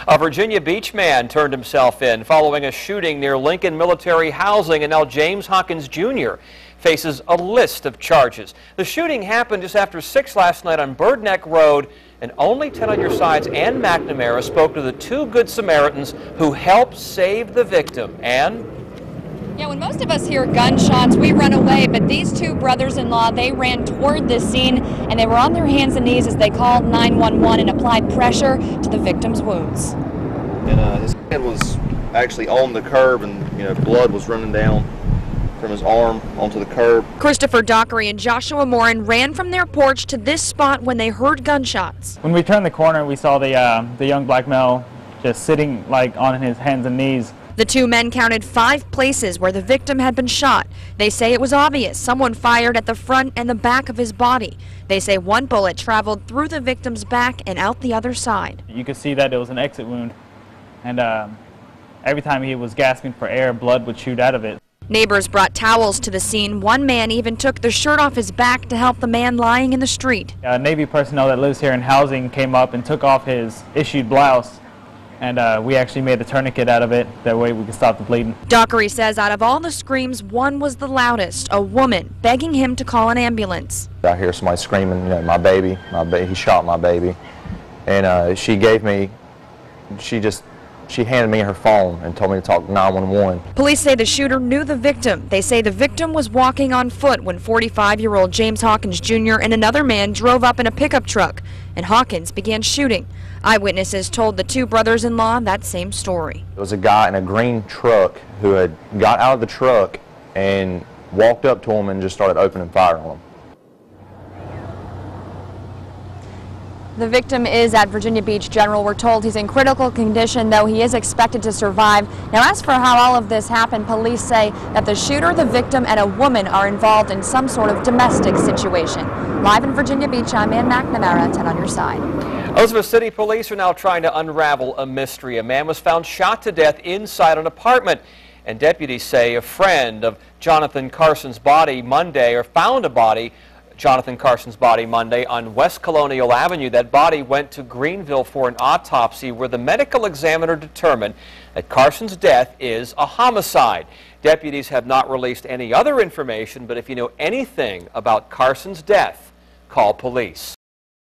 A Virginia Beach man turned himself in following a shooting near Lincoln Military Housing, and now James Hawkins Jr. faces a list of charges. The shooting happened just after 6 last night on Bird Neck Road, and only 10 on Your Side's Ann McNamara spoke to the two Good Samaritans who helped save the victim. Ann? Yeah, when most of us hear gunshots, we run away, but these two brothers-in-law, they ran toward the scene, and they were on their hands and knees as they called 911 and applied pressure to the victim's wounds. And his head was actually on the curb, and blood was running down from his arm onto the curb. Christopher Dockery and Joshua Morin ran from their porch to this spot when they heard gunshots. When we turned the corner, we saw the young black male just sitting like on his hands and knees. The two men counted 5 places where the victim had been shot. They say it was obvious someone fired at the front and the back of his body. They say one bullet traveled through the victim's back and out the other side. You could see that it was an exit wound, and every time he was gasping for air, blood would shoot out of it. Neighbors brought towels to the scene. One man even took the shirt off his back to help the man lying in the street. Navy personnel that lives here in housing came up and took off his issued blouse, and we actually made a tourniquet out of it. That way we could stop the bleeding. Dockery says out of all the screams, one was the loudest, a woman begging him to call an ambulance. I hear somebody screaming, my baby, he shot my baby. And she handed me her phone and told me to talk 911. Police say the shooter knew the victim. They say the victim was walking on foot when 45-year-old James Hawkins Jr. and another man drove up in a pickup truck, and Hawkins began shooting. Eyewitnesses told the two brothers-in-law that same story. There was a guy in a green truck who had got out of the truck and walked up to him and just started opening fire on him. The victim is at Virginia Beach General. We're told he's in critical condition, though he is expected to survive. Now, as for how all of this happened, police say that the shooter, the victim, and a woman are involved in some sort of domestic situation. Live in Virginia Beach, I'm Ann McNamara, 10 on Your Side. Elizabeth City police are now trying to unravel a mystery. A man was found shot to death inside an apartment, and deputies say a friend of Jonathan Carson's body found a body Jonathan Carson's body Monday on West Colonial Avenue. That body went to Greenville for an autopsy, where the medical examiner determined that Carson's death is a homicide. Deputies have not released any other information, but if you know anything about Carson's death, call police.